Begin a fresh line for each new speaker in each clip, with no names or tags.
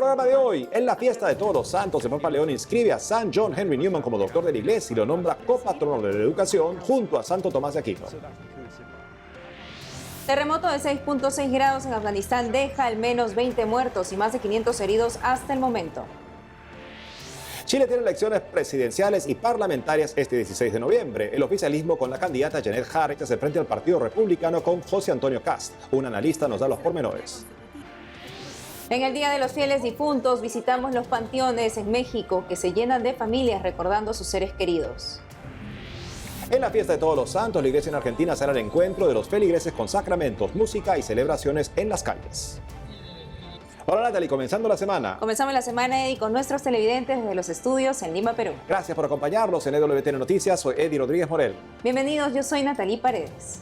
programa de hoy. En la fiesta de Todos los Santos, el Papa León inscribe a San John Henry Newman como doctor de la Iglesia y lo nombra copatrono de la educación junto a Santo Tomás de Aquino.
Terremoto de 6.6 grados en Afganistán deja al menos 20 muertos y más de 500 heridos hasta el momento.
Chile tiene elecciones presidenciales y parlamentarias este 16 de noviembre. El oficialismo con la candidata Janet Harris se frente al Partido Republicano con José Antonio Kast. Un analista nos da los pormenores.
En el Día de los Fieles Difuntos visitamos los panteones en México que se llenan de familias recordando a sus seres queridos.
En la fiesta de Todos los Santos, la iglesia en Argentina será el encuentro de los feligreses con sacramentos, música y celebraciones en las calles. Hola Natalie, comenzando la semana.
Comenzamos la semana, Eddie, con nuestros televidentes desde los estudios en Lima, Perú.
Gracias por acompañarnos en EWTN Noticias. Soy Eddie Rodríguez Morel.
Bienvenidos, yo soy Natalie Paredes.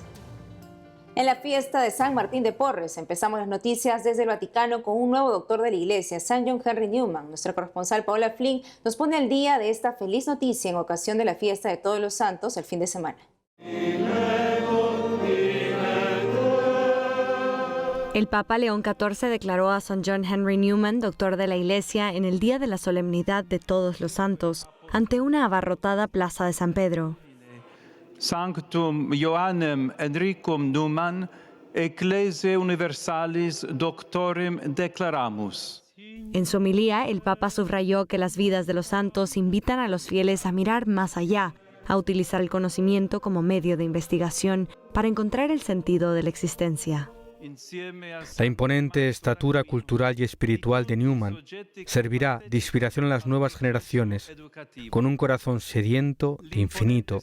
En la fiesta de San Martín de Porres empezamos las noticias desde el Vaticano con un nuevo doctor de la Iglesia, San John Henry Newman. Nuestra corresponsal Paola Flynn nos pone al día de esta feliz noticia en ocasión de la fiesta de Todos los Santos el fin de semana.
El Papa León XIV declaró a San John Henry Newman doctor de la Iglesia en el día de la solemnidad de Todos los Santos, ante una abarrotada plaza de San Pedro.
Sanctum Ioannem Enricum Newman, Ecclesiae Universalis Doctorem declaramus.
En su homilía, el Papa subrayó que las vidas de los santos invitan a los fieles a mirar más allá, a utilizar el conocimiento como medio de investigación para encontrar el sentido de la existencia.
La imponente estatura cultural y espiritual de Newman servirá de inspiración a las nuevas generaciones, con un corazón sediento de infinito,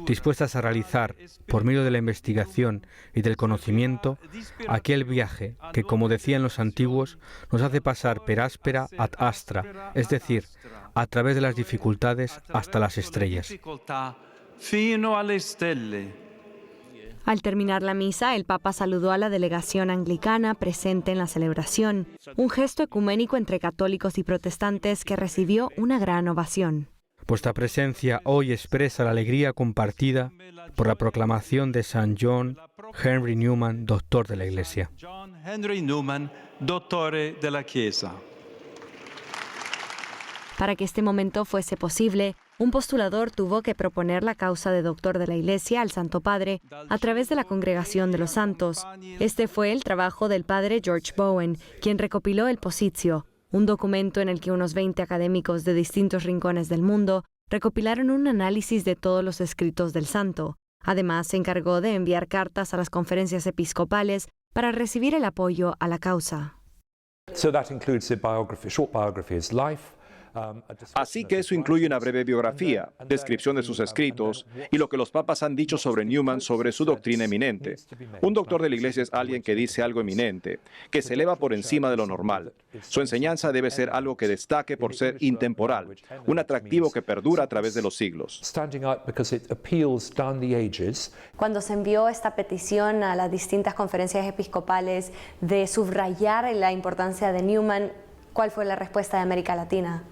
dispuestas a realizar, por medio de la investigación y del conocimiento, aquel viaje que, como decían los antiguos, nos hace pasar per aspera ad astra, es decir, a través de las dificultades hasta las estrellas.
Al terminar la misa, el Papa saludó a la delegación anglicana presente en la celebración, un gesto ecuménico entre católicos y protestantes que recibió una gran ovación.
Vuestra presencia hoy expresa la alegría compartida por la proclamación de San John Henry Newman, doctor de la Iglesia.
John Henry Newman, dottore della Chiesa.
Para que este momento fuese posible, un postulador tuvo que proponer la causa de doctor de la Iglesia al Santo Padre a través de la Congregación de los Santos. Este fue el trabajo del padre George Bowen, quien recopiló el Positio, un documento en el que unos 20 académicos de distintos rincones del mundo recopilaron un análisis de todos los escritos del santo. Además, se encargó de enviar cartas a las conferencias episcopales para recibir el apoyo a la causa.
Así que eso incluye una breve biografía, descripción de sus escritos y lo que los papas han dicho sobre Newman sobre su doctrina eminente. Un doctor de la Iglesia es alguien que dice algo eminente, que se eleva por encima de lo normal. Su enseñanza debe ser algo que destaque por ser intemporal, un atractivo que perdura a través de los siglos.
Cuando se envió esta petición a las distintas conferencias episcopales de subrayar la importancia de Newman, ¿cuál fue la respuesta de América Latina?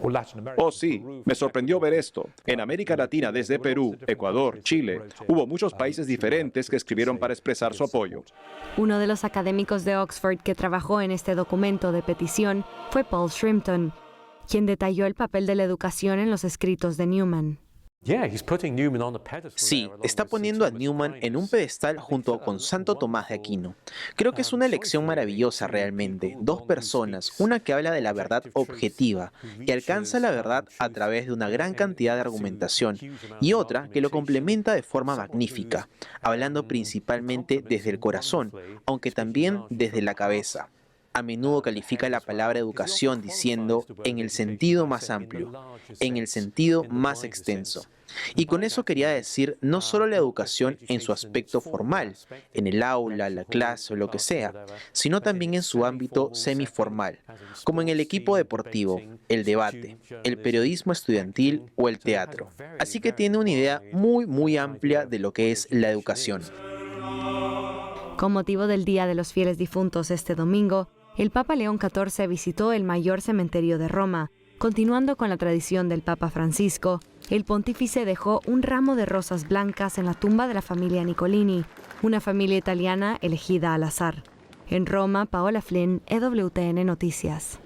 Oh sí, me sorprendió ver esto. En América Latina, desde Perú, Ecuador, Chile, hubo muchos países diferentes que escribieron para expresar su apoyo.
Uno de los académicos de Oxford que trabajó en este documento de petición fue Paul Shrimpton, quien detalló el papel de la educación en los escritos de Newman.
Sí, está poniendo a Newman en un pedestal junto con Santo Tomás de Aquino. Creo que es una elección maravillosa realmente. Dos personas, una que habla de la verdad objetiva y alcanza la verdad a través de una gran cantidad de argumentación, y otra que lo complementa de forma magnífica, hablando principalmente desde el corazón, aunque también desde la cabeza. A menudo califica la palabra educación diciendo en el sentido más amplio, en el sentido más extenso. Y con eso quería decir no solo la educación en su aspecto formal, en el aula, la clase o lo que sea, sino también en su ámbito semiformal, como en el equipo deportivo, el debate, el periodismo estudiantil o el teatro. Así que tiene una idea muy amplia de lo que es la educación.
Con motivo del Día de los Fieles Difuntos este domingo, el Papa León XIV visitó el mayor cementerio de Roma. Continuando con la tradición del Papa Francisco, el pontífice dejó un ramo de rosas blancas en la tumba de la familia Nicolini, una familia italiana elegida al azar. En Roma, Paola Flynn, EWTN Noticias.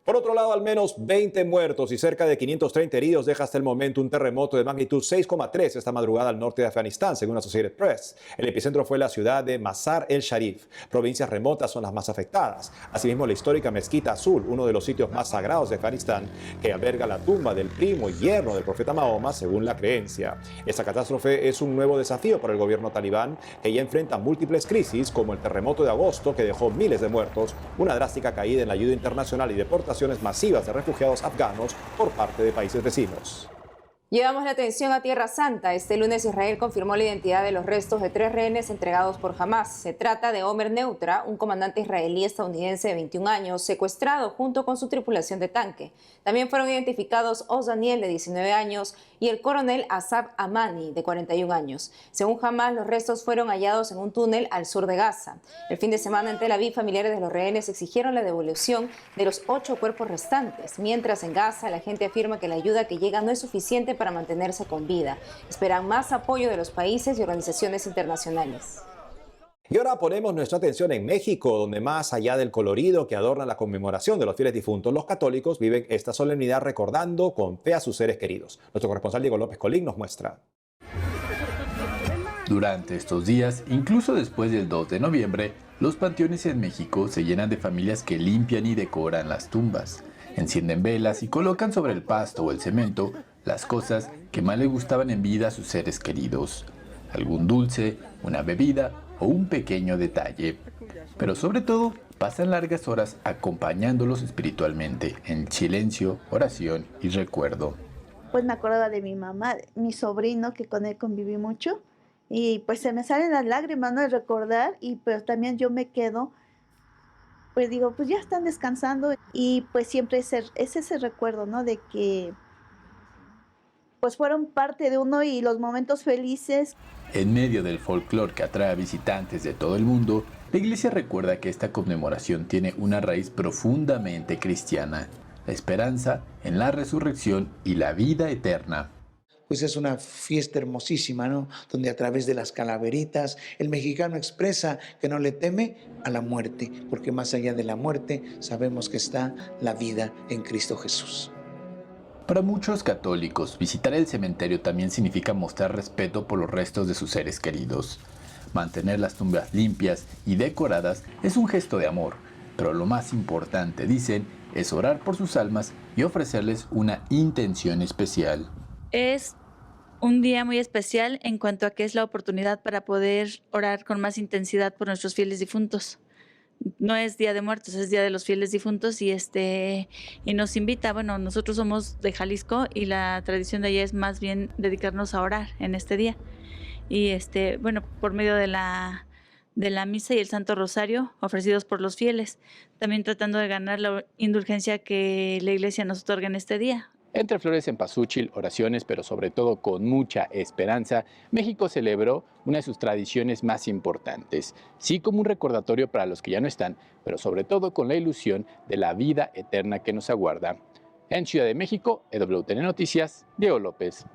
Por otro lado, al menos 20 muertos y cerca de 530 heridos deja hasta el momento un terremoto de magnitud 6,3 esta madrugada al norte de Afganistán, según Associated Press. El epicentro fue la ciudad de Mazar el Sharif. Provincias remotas son las más afectadas. Asimismo, la histórica Mezquita Azul, uno de los sitios más sagrados de Afganistán, que alberga la tumba del primo y yerno del profeta Mahoma, según la creencia. Esta catástrofe es un nuevo desafío para el gobierno talibán, que ya enfrenta múltiples crisis, como el terremoto de agosto, que dejó miles de muertos, una drástica caída en la ayuda internacional y deportaciones masivas de refugiados afganos por parte de países vecinos.
Llevamos la atención a Tierra Santa. Este lunes Israel confirmó la identidad de los restos de 3 rehenes entregados por Hamás. Se trata de Omer Neutra, un comandante israelí estadounidense de 21 años, secuestrado junto con su tripulación de tanque. También fueron identificados Oz Daniel, de 19 años, y el coronel Asaf Amani, de 41 años. Según Hamás, los restos fueron hallados en un túnel al sur de Gaza. El fin de semana en Tel Aviv, familiares de los rehenes exigieron la devolución de los 8 cuerpos restantes, mientras en Gaza la gente afirma que la ayuda que llega no es suficiente para mantenerse con vida. Esperan más apoyo de los países y organizaciones internacionales.
Y ahora ponemos nuestra atención en México, donde más allá del colorido que adorna la conmemoración de los fieles difuntos, los católicos viven esta solemnidad recordando con fe a sus seres queridos. Nuestro corresponsal Diego López Colín nos muestra.
Durante estos días, incluso después del 2 de noviembre, los panteones en México se llenan de familias que limpian y decoran las tumbas, encienden velas y colocan sobre el pasto o el cemento las cosas que más les gustaban en vida a sus seres queridos. Algún dulce, una bebida o un pequeño detalle. Pero sobre todo, pasan largas horas acompañándolos espiritualmente, en silencio, oración y recuerdo.
Pues me acordaba de mi mamá, mi sobrino, que con él conviví mucho, y pues se me salen las lágrimas, ¿no?, de recordar, y pero también yo me quedo, pues digo, pues ya están descansando, y pues siempre es ese recuerdo, ¿no?, de que pues fueron parte de uno y los momentos felices.
En medio del folclore que atrae a visitantes de todo el mundo, la iglesia recuerda que esta conmemoración tiene una raíz profundamente cristiana, la esperanza en la resurrección y la vida eterna.
Pues es una fiesta hermosísima, ¿no?, donde a través de las calaveritas el mexicano expresa que no le teme a la muerte, porque más allá de la muerte sabemos que está la vida en Cristo Jesús.
Para muchos católicos, visitar el cementerio también significa mostrar respeto por los restos de sus seres queridos. Mantener las tumbas limpias y decoradas es un gesto de amor, pero lo más importante, dicen, es orar por sus almas y ofrecerles una intención especial.
Es un día muy especial en cuanto a que es la oportunidad para poder orar con más intensidad por nuestros fieles difuntos. No es Día de Muertos, es Día de los Fieles Difuntos y nos invita, bueno, nosotros somos de Jalisco y la tradición de allá es más bien dedicarnos a orar en este día. Y bueno, por medio de la misa y el Santo Rosario ofrecidos por los fieles, también tratando de ganar la indulgencia que la Iglesia nos otorga en este día.
Entre flores, cempasúchil, oraciones, pero sobre todo con mucha esperanza, México celebró una de sus tradiciones más importantes. Sí, como un recordatorio para los que ya no están, pero sobre todo con la ilusión de la vida eterna que nos aguarda. En Ciudad de México, EWTN Noticias, Diego López.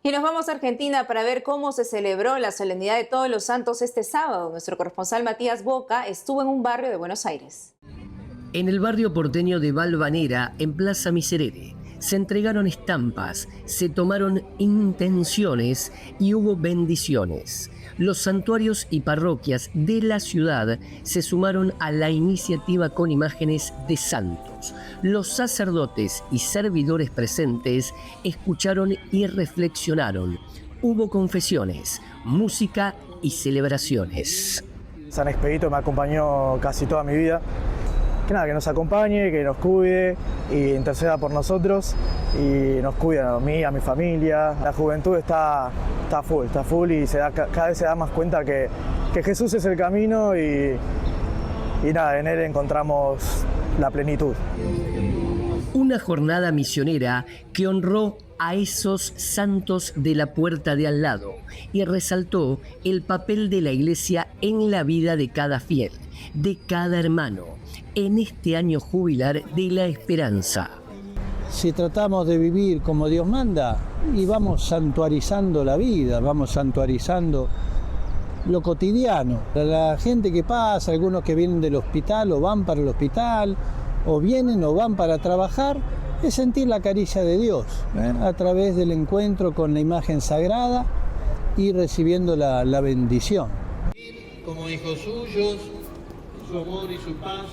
Y nos vamos a Argentina para ver cómo se celebró la solemnidad de Todos los Santos este sábado. Nuestro corresponsal Matías Boca estuvo en un barrio de Buenos Aires.
En el barrio porteño de Valvanera, en Plaza Miserere, se entregaron estampas, se tomaron intenciones y hubo bendiciones. Los santuarios y parroquias de la ciudad se sumaron a la iniciativa con imágenes de santos. Los sacerdotes y servidores presentes escucharon y reflexionaron. Hubo confesiones, música y celebraciones.
San Expedito me acompañó casi toda mi vida. Que nos acompañe, que nos cuide y interceda por nosotros y nos cuide a mí, a mi familia. La juventud está full y cada vez se da más cuenta que Jesús es el camino y nada, en Él encontramos la plenitud.
Una jornada misionera que honró a esos santos de la puerta de al lado y resaltó el papel de la Iglesia en la vida de cada fiel, de cada hermano, en este año jubilar de la esperanza.
Si tratamos de vivir como Dios manda y vamos santuarizando la vida, vamos santuarizando lo cotidiano. La gente que pasa, algunos que vienen del hospital o van para el hospital, o vienen o van para trabajar, es sentir la caricia de Dios, a través del encuentro con la imagen sagrada y recibiendo la bendición.
Como hijos suyos, su amor y su paz.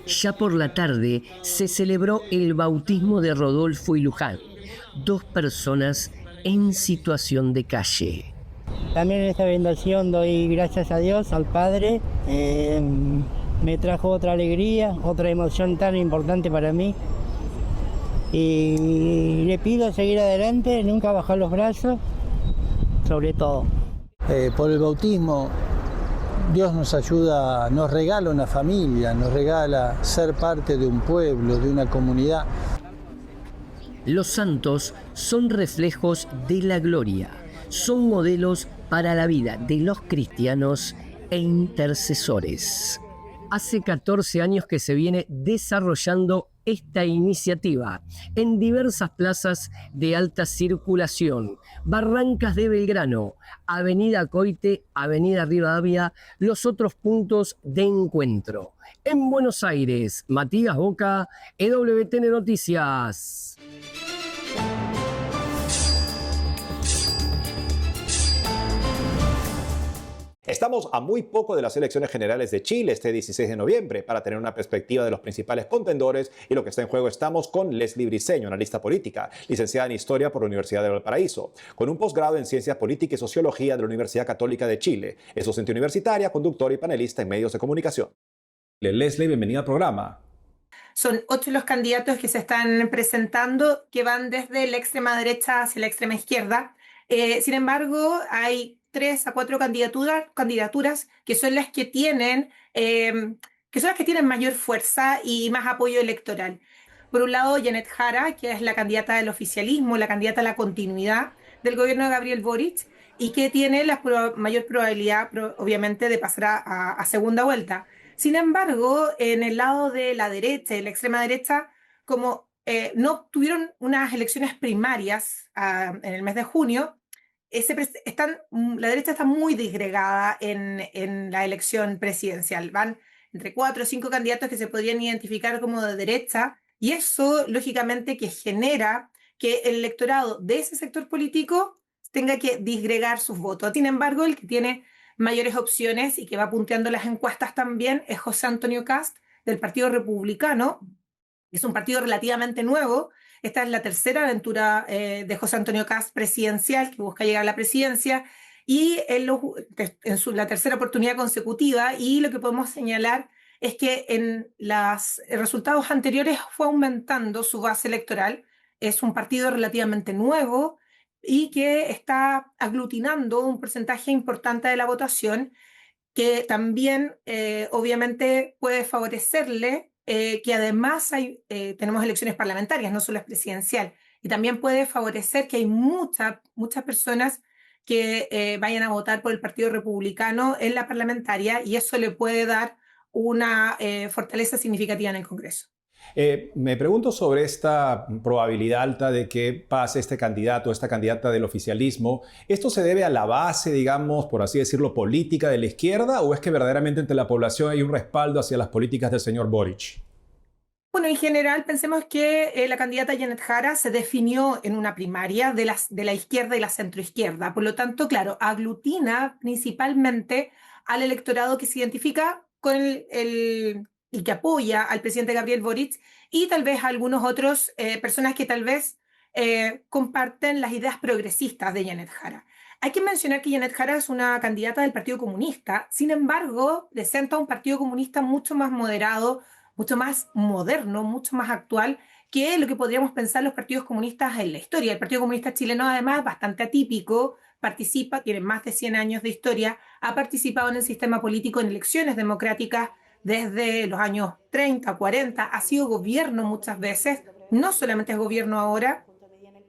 Ya por la tarde se celebró el bautismo de Rodolfo y Luján, dos personas en situación de calle.
También en esta bendición doy gracias a Dios, al Padre. Me trajo otra alegría, otra emoción tan importante para mí. Y le pido seguir adelante, nunca bajar los brazos, sobre todo.
Por el bautismo, Dios nos ayuda, nos regala una familia, nos regala ser parte de un pueblo, de una comunidad.
Los santos son reflejos de la gloria, son modelos para la vida de los cristianos e intercesores. Hace 14 años que se viene desarrollando esta iniciativa en diversas plazas de alta circulación: Barrancas de Belgrano, Avenida Coite, Avenida Rivadavia, los otros puntos de encuentro. En Buenos Aires, Matías Boca, EWTN Noticias.
Estamos a muy poco de las elecciones generales de Chile este 16 de noviembre. Para tener una perspectiva de los principales contendores y lo que está en juego, estamos con Leslie Briceño, analista política, licenciada en Historia por la Universidad de Valparaíso, con un posgrado en Ciencias Políticas y Sociología de la Universidad Católica de Chile. Es docente universitaria, conductora y panelista en medios de comunicación. Leslie, bienvenida al programa.
Son 8 los candidatos que se están presentando, que van desde la extrema derecha hacia la extrema izquierda. Sin embargo, hay 3 a 4 candidaturas que son las que tienen mayor fuerza y más apoyo electoral. Por un lado, Janet Jara, que es la candidata del oficialismo, la candidata a la continuidad del gobierno de Gabriel Boric, y que tiene la mayor probabilidad, obviamente, de pasar a segunda vuelta. Sin embargo, en el lado de la derecha, de la extrema derecha, como no tuvieron unas elecciones primarias en el mes de junio, la derecha está muy disgregada en la elección presidencial. Van entre 4 o 5 candidatos que se podrían identificar como de derecha, y eso, lógicamente, que genera que el electorado de ese sector político tenga que disgregar sus votos. Sin embargo, el que tiene mayores opciones y que va punteando las encuestas también es José Antonio Kast, del Partido Republicano. Es un partido relativamente nuevo. Esta es la tercera aventura de José Antonio Kast presidencial, que busca llegar a la presidencia, y en la tercera oportunidad consecutiva. Y lo que podemos señalar es que en los resultados anteriores fue aumentando su base electoral. Es un partido relativamente nuevo y que está aglutinando un porcentaje importante de la votación, que también obviamente puede favorecerle que además tenemos elecciones parlamentarias, no solo es presidencial, y también puede favorecer que hay muchas personas que vayan a votar por el Partido Republicano en la parlamentaria, y eso le puede dar una fortaleza significativa en el Congreso.
Me pregunto sobre esta probabilidad alta de que pase este candidato, esta candidata del oficialismo. ¿Esto se debe a la base, digamos, por así decirlo, política de la izquierda, o es que verdaderamente entre la población hay un respaldo hacia las políticas del señor Boric?
Bueno, en general pensemos que la candidata Janet Jara se definió en una primaria de la izquierda y la centroizquierda. Por lo tanto, claro, aglutina principalmente al electorado que se identifica con y que apoya al presidente Gabriel Boric, y tal vez a algunos otros personas que tal vez comparten las ideas progresistas de Janet Jara. Hay que mencionar que Janet Jara es una candidata del Partido Comunista. Sin embargo, presenta un Partido Comunista mucho más moderado, mucho más moderno, mucho más actual que lo que podríamos pensar los partidos comunistas en la historia. El Partido Comunista chileno, además, es bastante atípico, tiene más de 100 años de historia, ha participado en el sistema político en elecciones democráticas desde los años 30, 40, ha sido gobierno muchas veces, no solamente es gobierno ahora,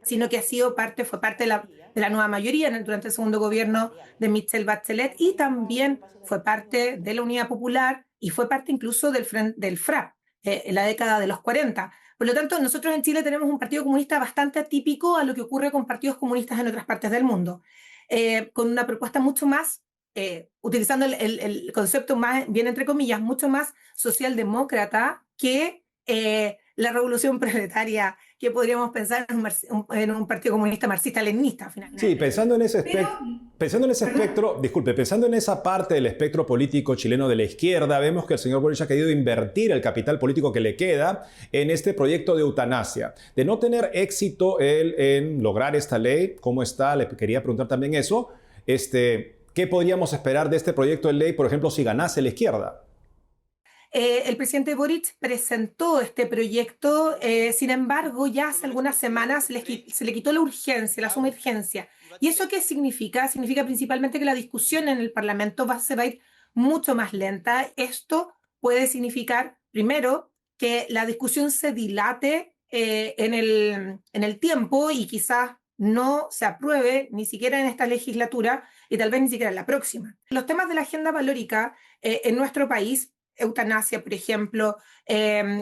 sino que fue parte de la nueva mayoría durante el segundo gobierno de Michelle Bachelet, y también fue parte de la Unidad Popular y fue parte incluso del FRAP en la década de los 40. Por lo tanto, nosotros en Chile tenemos un partido comunista bastante atípico a lo que ocurre con partidos comunistas en otras partes del mundo, con una propuesta mucho más, utilizando el concepto más, bien entre comillas, mucho más socialdemócrata que la revolución proletaria que podríamos pensar en un partido comunista marxista-leninista. Finalmente.
Sí, pensando en ese espectro, disculpe, pensando en esa parte del espectro político chileno de la izquierda, vemos que el señor Boric ha querido invertir el capital político que le queda en este proyecto de eutanasia. De no tener éxito él en lograr esta ley, ¿cómo está? Le quería preguntar también eso. ¿Qué podríamos esperar de este proyecto de ley, por ejemplo, si ganase la izquierda?
El presidente Boric presentó este proyecto, sin embargo, ya hace algunas semanas se le quitó la urgencia, la suma urgencia. ¿Y eso qué significa? Significa principalmente que la discusión en el Parlamento se va a ir mucho más lenta. Esto puede significar, primero, que la discusión se dilate en el tiempo y quizás no se apruebe ni siquiera en esta legislatura y tal vez ni siquiera en la próxima. Los temas de la agenda valórica en nuestro país, eutanasia, por ejemplo,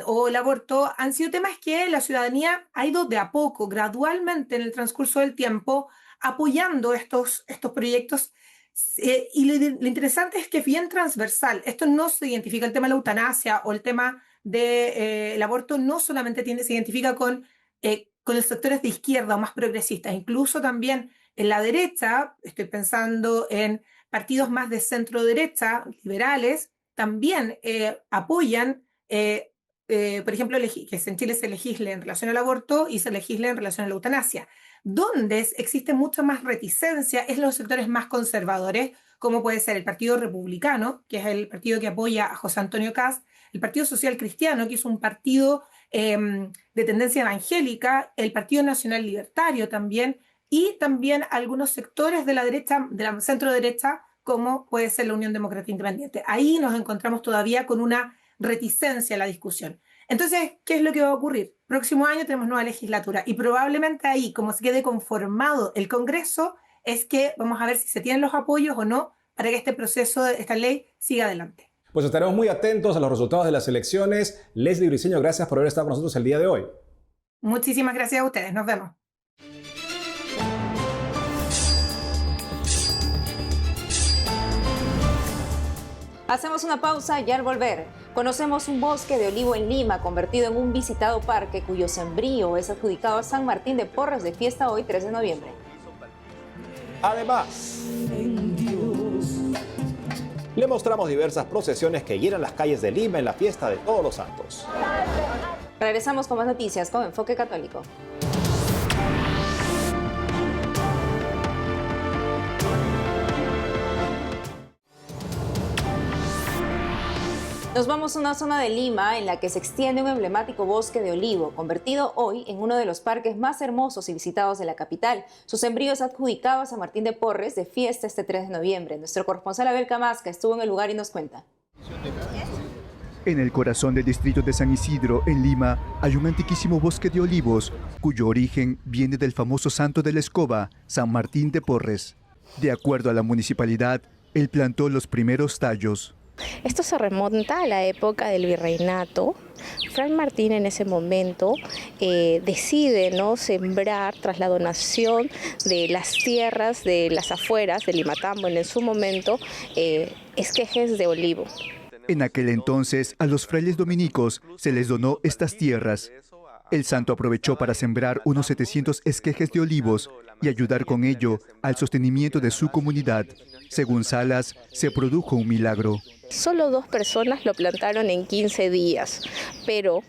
o el aborto, han sido temas que la ciudadanía ha ido de a poco, gradualmente en el transcurso del tiempo, apoyando estos proyectos. Y lo interesante es que es bien transversal. Esto no se identifica, el tema de la eutanasia o el tema del aborto no solamente se identifica con los sectores de izquierda o más progresistas, incluso también en la derecha, estoy pensando en partidos más de centro derecha, liberales, también apoyan, por ejemplo, que en Chile se legisle en relación al aborto y se legisle en relación a la eutanasia. Donde existe mucha más reticencia es los sectores más conservadores, como puede ser el Partido Republicano, que es el partido que apoya a José Antonio Kast, el Partido Social Cristiano, que es un partido de tendencia evangélica, el Partido Nacional Libertario también, y también algunos sectores de la derecha, de la centro derecha, como puede ser la Unión Demócrata Independiente. Ahí nos encontramos todavía con una reticencia a la discusión. Entonces, ¿qué es lo que va a ocurrir? Próximo año tenemos nueva legislatura y probablemente ahí, como se quede conformado el Congreso, es que vamos a ver si se tienen los apoyos o no para que este proceso, esta ley, siga adelante.
Pues estaremos muy atentos a los resultados de las elecciones. Leslie Briceño, gracias por haber estado con nosotros el día de hoy.
Muchísimas gracias a ustedes. Nos vemos.
Hacemos una pausa y al volver conocemos un bosque de olivo en Lima convertido en un visitado parque cuyo sembrío es adjudicado a San Martín de Porres de fiesta hoy 3 de noviembre.
Además, le mostramos diversas procesiones que llenan las calles de Lima en la fiesta de Todos los Santos.
Regresamos con más noticias con Enfoque Católico. Nos vamos a una zona de Lima en la que se extiende un emblemático bosque de olivo, convertido hoy en uno de los parques más hermosos y visitados de la capital. Su sembrío es adjudicado a San Martín de Porres de fiesta este 3 de noviembre. Nuestro corresponsal Abel Camasca estuvo en el lugar y nos cuenta.
En el corazón del distrito de San Isidro, en Lima, hay un antiquísimo bosque de olivos, cuyo origen viene del famoso santo de la escoba, San Martín de Porres. De acuerdo a la municipalidad, él plantó los primeros tallos.
Esto se remonta a la época del virreinato. Fray Martín en ese momento decide sembrar tras la donación de las tierras de las afueras de Limatambo en su momento esquejes de olivo.
En aquel entonces a los frailes dominicos se les donó estas tierras. El santo aprovechó para sembrar unos 700 esquejes de olivos y ayudar con ello al sostenimiento de su comunidad. Según Salas, se produjo un milagro.
Solo 2 personas lo plantaron en 15 días, pero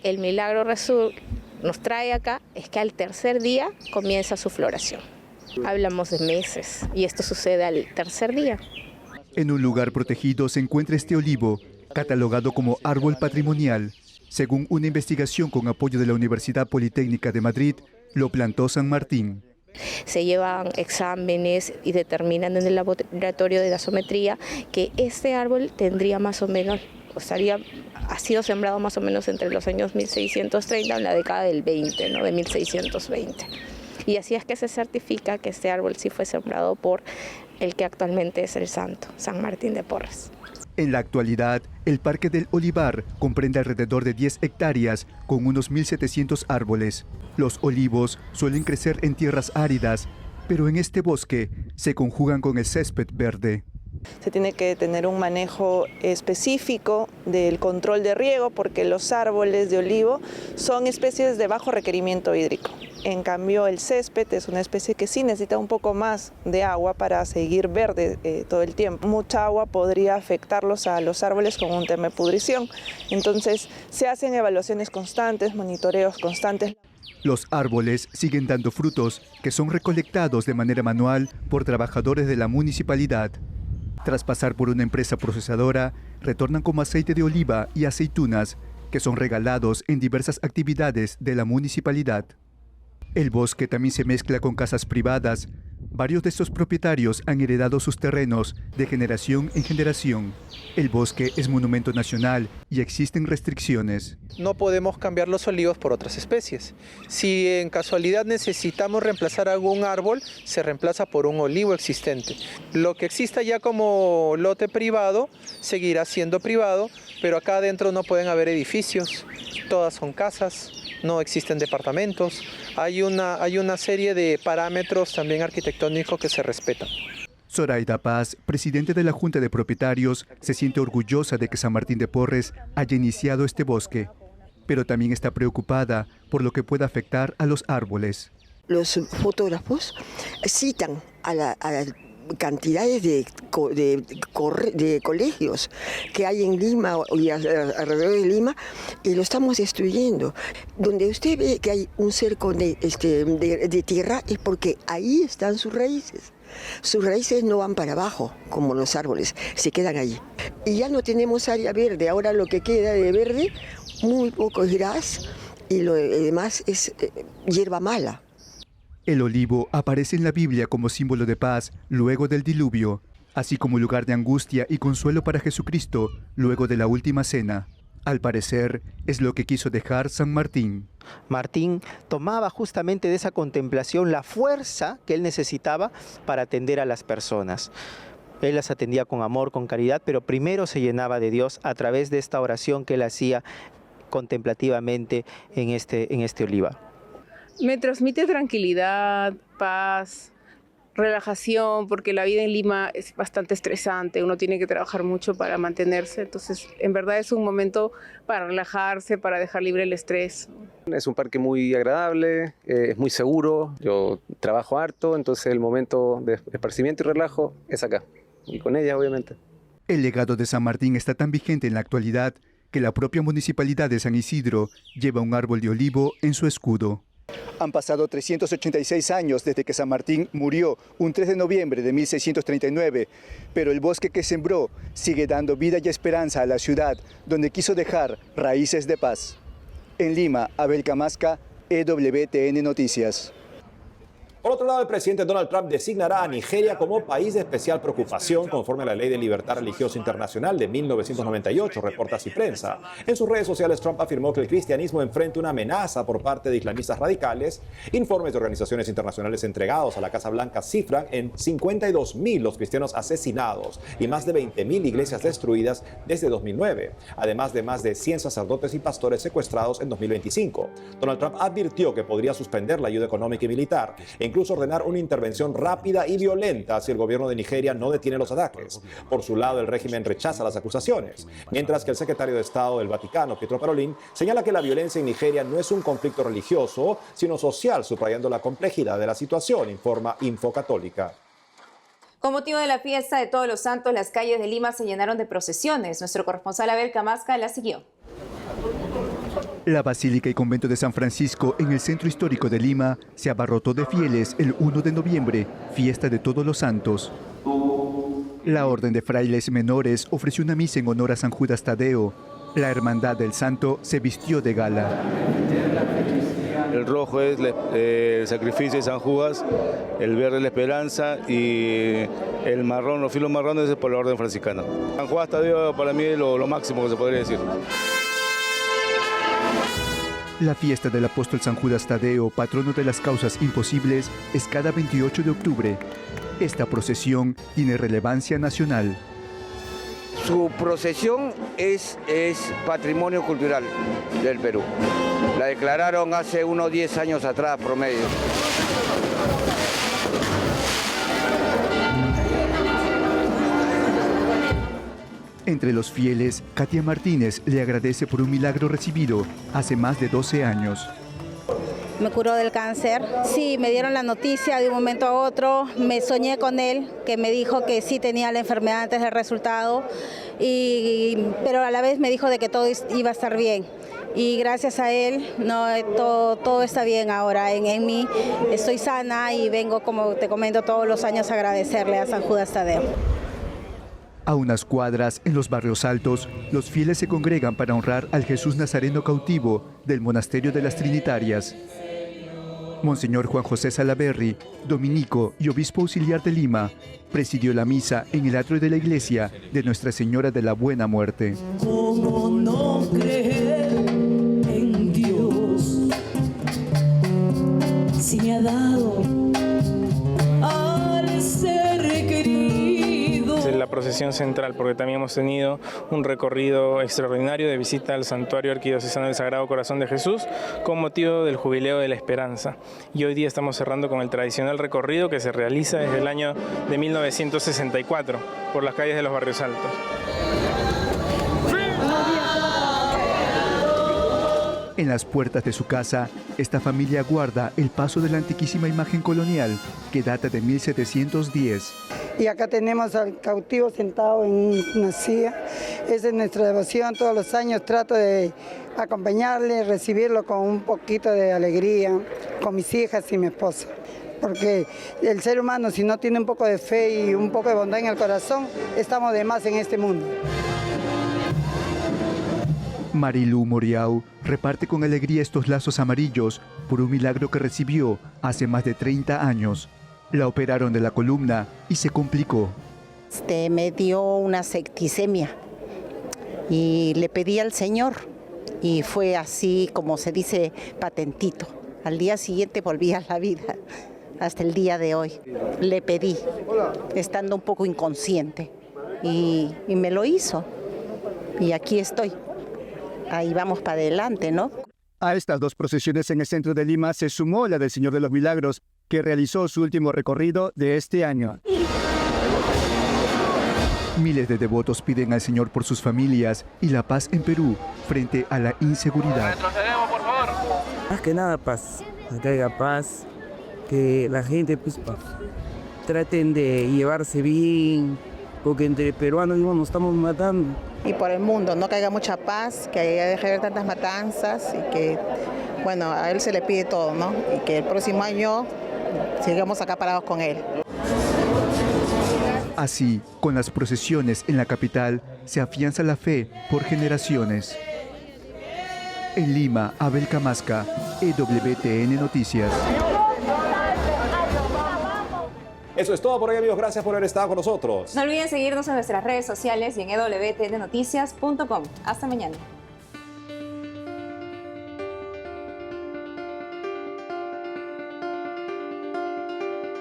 el milagro nos trae acá es que al tercer día comienza su floración. Hablamos de meses y esto sucede al tercer día.
En un lugar protegido se encuentra este olivo, catalogado como árbol patrimonial. Según una investigación con apoyo de la Universidad Politécnica de Madrid, lo plantó San Martín.
Se llevan exámenes y determinan en el laboratorio de gasometría que este árbol tendría más o menos, ha sido sembrado más o menos entre los años 1630 en la década del 20, de 1620. Y así es que se certifica que este árbol sí fue sembrado por el que actualmente es el santo, San Martín de Porres.
En la actualidad, el Parque del Olivar comprende alrededor de 10 hectáreas con unos 1.700 árboles. Los olivos suelen crecer en tierras áridas, pero en este bosque se conjugan con el césped verde.
Se tiene que tener un manejo específico del control de riego porque los árboles de olivo son especies de bajo requerimiento hídrico. En cambio, el césped es una especie que sí necesita un poco más de agua para seguir verde todo el tiempo. Mucha agua podría afectarlos a los árboles con un tema de pudrición. Entonces, se hacen evaluaciones constantes, monitoreos constantes.
Los árboles siguen dando frutos que son recolectados de manera manual por trabajadores de la municipalidad. Tras pasar por una empresa procesadora, retornan como aceite de oliva y aceitunas que son regalados en diversas actividades de la municipalidad. El bosque también se mezcla con casas privadas. Varios de estos propietarios han heredado sus terrenos de generación en generación. El bosque es monumento nacional y existen restricciones.
No podemos cambiar los olivos por otras especies. Si en casualidad necesitamos reemplazar algún árbol, se reemplaza por un olivo existente. Lo que exista ya como lote privado seguirá siendo privado, pero acá adentro no pueden haber edificios, todas son casas. No existen departamentos, hay una serie de parámetros también arquitectónicos que se respetan.
Zoraida Paz, presidente de la Junta de Propietarios, se siente orgullosa de que San Martín de Porres haya iniciado este bosque, pero también está preocupada por lo que pueda afectar a los árboles.
Los fotógrafos citan a la cantidades de colegios que hay en Lima y alrededor de Lima, y lo estamos destruyendo. Donde usted ve que hay un cerco de tierra es porque ahí están sus raíces. Sus raíces no van para abajo como los árboles, se quedan allí. Y ya no tenemos área verde, ahora lo que queda de verde, muy poco es gras y lo demás es hierba mala.
El olivo aparece en la Biblia como símbolo de paz luego del diluvio, así como lugar de angustia y consuelo para Jesucristo luego de la última cena. Al parecer, es lo que quiso dejar San Martín.
Martín tomaba justamente de esa contemplación la fuerza que él necesitaba para atender a las personas. Él las atendía con amor, con caridad, pero primero se llenaba de Dios a través de esta oración que él hacía contemplativamente en este olivar.
Me transmite tranquilidad, paz, relajación, porque la vida en Lima es bastante estresante, uno tiene que trabajar mucho para mantenerse, entonces en verdad es un momento para relajarse, para dejar libre el estrés.
Es un parque muy agradable, es muy seguro, yo trabajo harto, entonces el momento de esparcimiento y relajo es acá, y con ella obviamente.
El legado de San Martín está tan vigente en la actualidad que la propia municipalidad de San Isidro lleva un árbol de olivo en su escudo. Han pasado 386 años desde que San Martín murió, un 3 de noviembre de 1639, pero el bosque que sembró sigue dando vida y esperanza a la ciudad, donde quiso dejar raíces de paz. En Lima, Abel Camasca, EWTN Noticias.
Por otro lado, el presidente Donald Trump designará a Nigeria como país de especial preocupación conforme a la Ley de Libertad Religiosa Internacional de 1998, reporta Así Prensa. En sus redes sociales, Trump afirmó que el cristianismo enfrenta una amenaza por parte de islamistas radicales. Informes de organizaciones internacionales entregados a la Casa Blanca cifran en 52.000 los cristianos asesinados y más de 20.000 iglesias destruidas desde 2009, además de más de 100 sacerdotes y pastores secuestrados en 2025. Donald Trump advirtió que podría suspender la ayuda económica y militar, incluso ordenar una intervención rápida y violenta si el gobierno de Nigeria no detiene los ataques. Por su lado, el régimen rechaza las acusaciones, mientras que el secretario de Estado del Vaticano, Pietro Parolin, señala que la violencia en Nigeria no es un conflicto religioso, sino social, subrayando la complejidad de la situación, informa Infocatólica.
Con motivo de la fiesta de Todos los Santos, las calles de Lima se llenaron de procesiones. Nuestro corresponsal Abel Camasca la siguió.
La Basílica y Convento de San Francisco en el centro histórico de Lima se abarrotó de fieles el 1 de noviembre, fiesta de Todos los Santos. La Orden de Frailes Menores ofreció una misa en honor a San Judas Tadeo. La Hermandad del Santo se vistió de gala.
El rojo es el sacrificio de San Judas, el verde es la esperanza y el marrón, los filos marrones es por la Orden franciscana. San Judas Tadeo para mí es lo máximo que se podría decir.
La fiesta del apóstol San Judas Tadeo, patrono de las causas imposibles, es cada 28 de octubre. Esta procesión tiene relevancia nacional.
Su procesión es patrimonio cultural del Perú. La declararon hace unos 10 años atrás, promedio.
Entre los fieles, Katia Martínez le agradece por un milagro recibido hace más de 12 años.
Me curó del cáncer. Sí, me dieron la noticia de un momento a otro. Me soñé con él, que me dijo que sí tenía la enfermedad antes del resultado, pero a la vez me dijo de que todo iba a estar bien. Y gracias a él, todo está bien ahora en mí. Estoy sana y vengo, como te comento, todos los años a agradecerle a San Judas Tadeo.
A unas cuadras, en los barrios altos, los fieles se congregan para honrar al Jesús Nazareno cautivo del Monasterio de las Trinitarias. Monseñor Juan José Salaberry, dominico y obispo auxiliar de Lima, presidió la misa en el atrio de la iglesia de Nuestra Señora de la Buena Muerte.
¿Cómo no creer en Dios si me ha dado al ser querido?
La procesión central, porque también hemos tenido un recorrido extraordinario de visita al Santuario Arquidiocesano del Sagrado Corazón de Jesús con motivo del Jubileo de la Esperanza. Y hoy día estamos cerrando con el tradicional recorrido que se realiza desde el año de 1964 por las calles de los barrios altos.
En las puertas de su casa, esta familia guarda el paso de la antiquísima imagen colonial que data de 1710.
Y acá tenemos al cautivo sentado en una silla. Esa es nuestra devoción. Todos los años trato de acompañarle, recibirlo con un poquito de alegría, con mis hijas y mi esposo. Porque el ser humano, si no tiene un poco de fe y un poco de bondad en el corazón, estamos de más en este mundo.
Marilu Moriau reparte con alegría estos lazos amarillos por un milagro que recibió hace más de 30 años. La operaron de la columna y se complicó.
Me dio una septicemia y le pedí al Señor y fue así como se dice patentito. Al día siguiente volví a la vida, hasta el día de hoy. Le pedí, estando un poco inconsciente y me lo hizo y aquí estoy. Ahí vamos para adelante, ¿no?
A estas dos procesiones en el centro de Lima se sumó la del Señor de los Milagros, que realizó su último recorrido de este año.
Miles de devotos piden al Señor por sus familias y la paz en Perú frente a la inseguridad.
Retrocedemos, por favor.
Más que nada paz, que haya paz, que la gente pues, traten de llevarse bien, porque entre peruanos mismos nos estamos matando.
Y por el mundo, no que haya mucha paz, que deje de haber tantas matanzas y que, bueno, a él se le pide todo, ¿no? Y que el próximo año sigamos acá parados con él.
Así, con las procesiones en la capital, se afianza la fe por generaciones. En Lima, Abel Camasca, EWTN Noticias.
Eso es todo por hoy, amigos. Gracias por haber estado con nosotros.
No olviden seguirnos en nuestras redes sociales y en ewtnnoticias.com. Hasta mañana.